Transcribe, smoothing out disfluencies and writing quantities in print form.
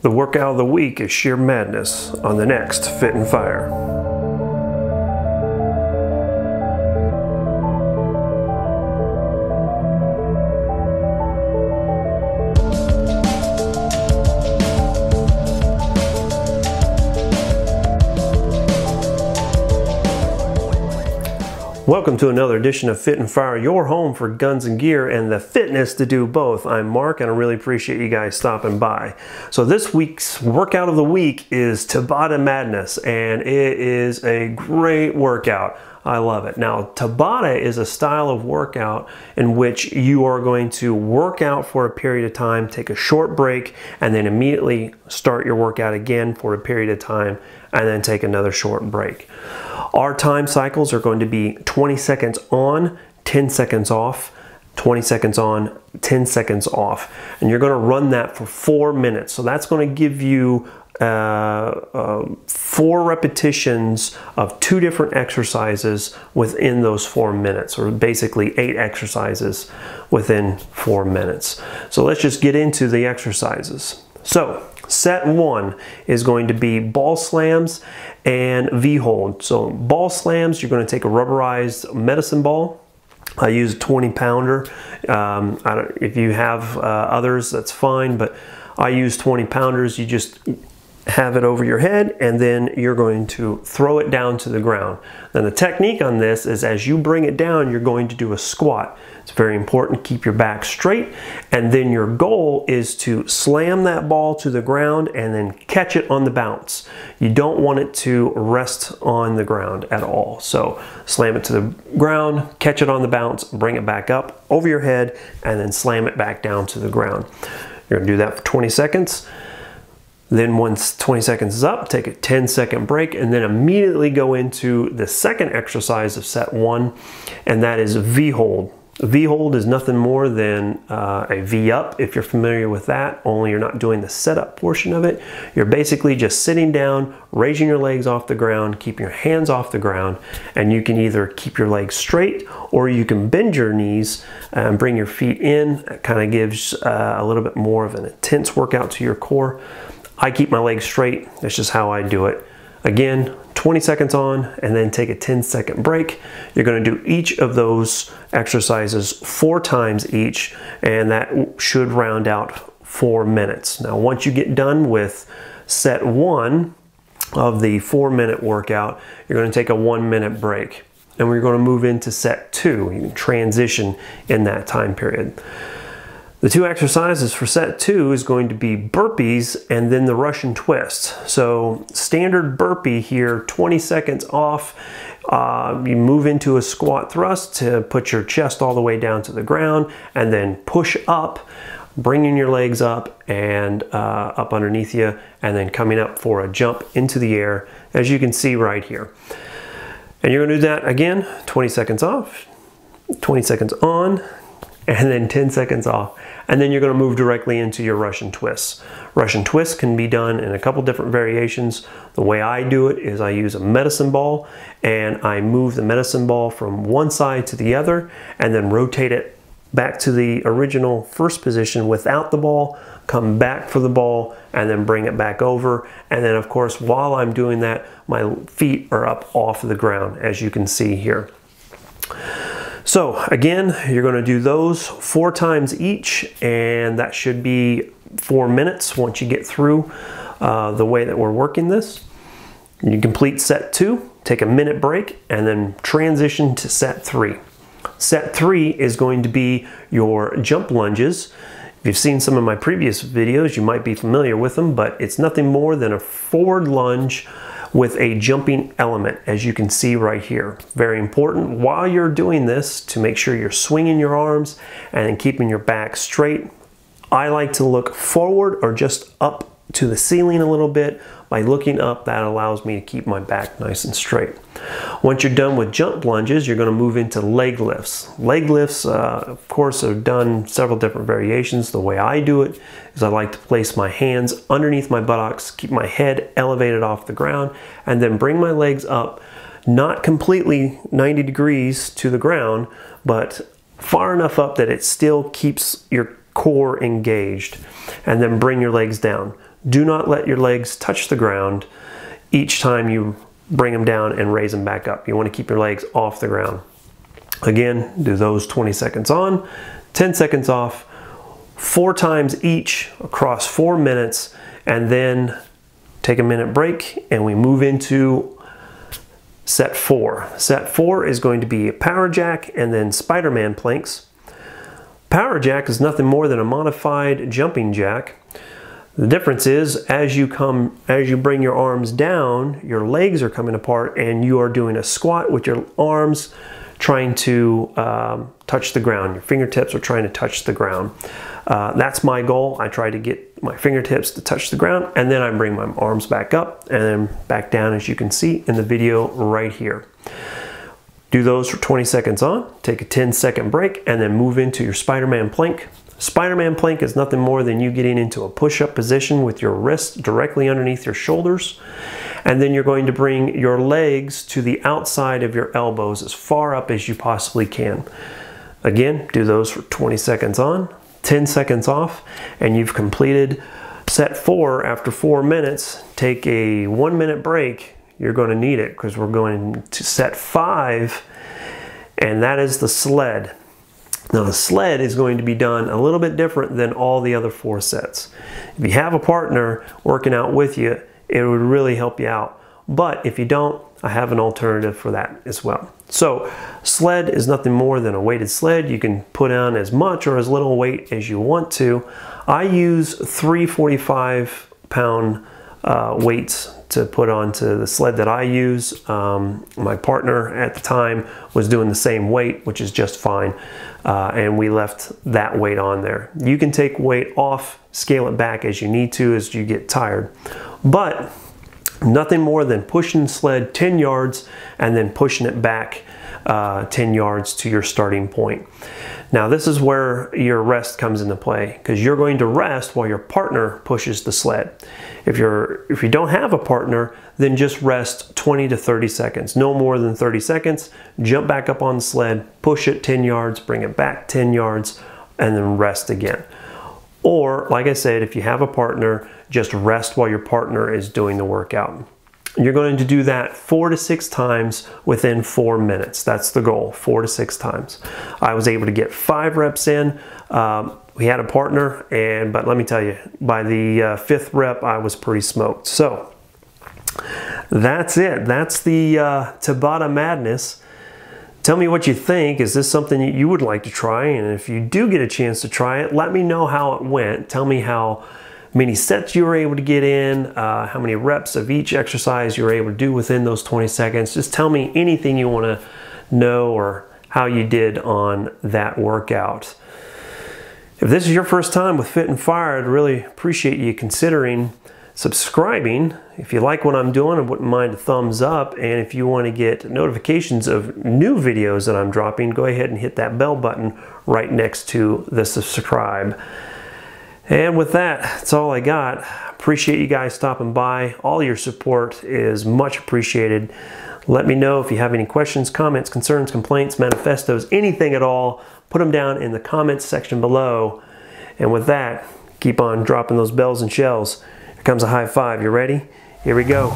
The workout of the week is sheer madness on the next Fit and Fire. Welcome to another edition of Fit and Fire, your home for guns and gear and the fitness to do both. I'm Mark and I really appreciate you guys stopping by. So this week's workout of the week is Tabata Madness, and it is a great workout. I love it. Now, Tabata is a style of workout in which you are going to work out for a period of time, take a short break, and then immediately start your workout again for a period of time, and then take another short break. Our time cycles are going to be 20 seconds on, 10 seconds off, 20 seconds on, 10 seconds off. And you're going to run that for 4 minutes. So that's going to give you 4 repetitions of 2 different exercises within those 4 minutes, or basically 8 exercises within 4 minutes. So let's just get into the exercises. So set 1 is going to be ball slams and V-hold. So ball slams, you're going to take a rubberized medicine ball. I use a 20-pounder. If you have others, that's fine, but I use 20-pounders. You just have it over your head, and then you're going to throw it down to the ground. Then the technique on this is as you bring it down, you're going to do a squat. It's very important to keep your back straight, and then your goal is to slam that ball to the ground and then catch it on the bounce. You don't want it to rest on the ground at all. So slam it to the ground, catch it on the bounce, bring it back up over your head, and then slam it back down to the ground. You're gonna do that for 20 seconds. Then once 20 seconds is up, take a 10-second break, and then immediately go into the second exercise of set 1, and that is V-hold. V-hold is nothing more than a V-up, if you're familiar with that, only you're not doing the setup portion of it. You're basically just sitting down, raising your legs off the ground, keeping your hands off the ground, and you can either keep your legs straight or you can bend your knees and bring your feet in. It kind of gives a little bit more of an intense workout to your core. I keep my legs straight. That's just how I do it. Again, 20 seconds on, and then take a 10-second break. You're going to do each of those exercises 4 times each, and that should round out 4 minutes. Now, once you get done with set 1 of the 4-minute workout, you're going to take a 1-minute break, and we're going to move into set 2. You can transition in that time period. The 2 exercises for set 2 is going to be burpees and then the Russian twist. So standard burpee here, 20 seconds off. You move into a squat thrust to put your chest all the way down to the ground, and then push up, bringing your legs up and up underneath you, and then coming up for a jump into the air, as you can see right here. And you're going to do that again, 20 seconds off, 20 seconds on, and then 10 seconds off. And then you're going to move directly into your Russian twists. Russian twists can be done in a couple different variations. The way I do it is I use a medicine ball, and I move the medicine ball from one side to the other, and then rotate it back to the original first position without the ball, come back for the ball, and then bring it back over. And then of course, while I'm doing that, my feet are up off the ground, as you can see here. So again, you're going to do those 4 times each, and that should be 4 minutes once you get through the way that we're working this. You complete set 2, take a minute break, and then transition to set 3. Set 3 is going to be your jump lunges. If you've seen some of my previous videos, you might be familiar with them, but it's nothing more than a forward lunge with a jumping element, as you can see right here. Very important while you're doing this to make sure you're swinging your arms and keeping your back straight. I like to look forward or just up to the ceiling a little bit. By looking up, that allows me to keep my back nice and straight. Once you're done with jump lunges, you're going to move into leg lifts. Leg lifts, of course, are done several different variations. The way I do it is I like to place my hands underneath my buttocks, keep my head elevated off the ground, and then bring my legs up, not completely 90 degrees to the ground, but far enough up that it still keeps your core engaged. And then bring your legs down. Do not let your legs touch the ground each time you bring them down and raise them back up. You want to keep your legs off the ground. Again, do those 20 seconds on, 10 seconds off, 4 times each across 4 minutes, and then take a minute break and we move into set 4. Set 4 is going to be a power jack and then Spider-Man planks. Power jack is nothing more than a modified jumping jack. The difference is as you bring your arms down, your legs are coming apart and you are doing a squat with your arms trying to touch the ground. Your fingertips are trying to touch the ground. That's my goal. I try to get my fingertips to touch the ground and then I bring my arms back up and then back down, as you can see in the video right here. Do those for 20 seconds on, take a 10-second break, and then move into your Spider-Man plank. Spider-Man plank is nothing more than you getting into a push-up position with your wrists directly underneath your shoulders. And then you're going to bring your legs to the outside of your elbows as far up as you possibly can. Again, do those for 20 seconds on, 10 seconds off, and you've completed set 4 after 4 minutes. Take a 1-minute break. You're going to need it because we're going to set 5, and that is the sled. Now the sled is going to be done a little bit different than all the other 4 sets. If you have a partner working out with you, it would really help you out. But if you don't, I have an alternative for that as well. So sled is nothing more than a weighted sled. You can put on as much or as little weight as you want to. I use 3 45-pound weights to put onto the sled that I use. My partner at the time was doing the same weight, which is just fine. And we left that weight on there. You can take weight off, scale it back as you need to as you get tired. But nothing more than pushing the sled 10 yards and then pushing it back 10 yards to your starting point. Now this is where your rest comes into play, because you're going to rest while your partner pushes the sled. If you don't have a partner, then just rest 20 to 30 seconds, no more than 30 seconds. Jump back up on the sled, push it 10 yards, bring it back 10 yards, and then rest again. Or, like I said, if you have a partner, just rest while your partner is doing the workout. You're going to do that 4 to 6 times within 4 minutes. That's the goal, 4 to 6 times. I was able to get 5 reps in. We had a partner, but let me tell you, by the 5th rep, I was pretty smoked. So that's it. That's the Tabata madness. Tell me what you think. Is this something you would like to try? And if you do get a chance to try it, let me know how it went. Tell me how many sets you were able to get in, how many reps of each exercise you were able to do within those 20 seconds. Just tell me anything you want to know or how you did on that workout. If this is your first time with Fit and Fire, I'd really appreciate you considering subscribing. If you like what I'm doing, I wouldn't mind a thumbs up. And if you want to get notifications of new videos that I'm dropping, go ahead and hit that bell button right next to the subscribe. And with that, that's all I got. Appreciate you guys stopping by. All your support is much appreciated. Let me know if you have any questions, comments, concerns, complaints, manifestos, anything at all. Put them down in the comments section below. And with that, keep on dropping those bells and shells. Here comes a high five. You ready? Here we go.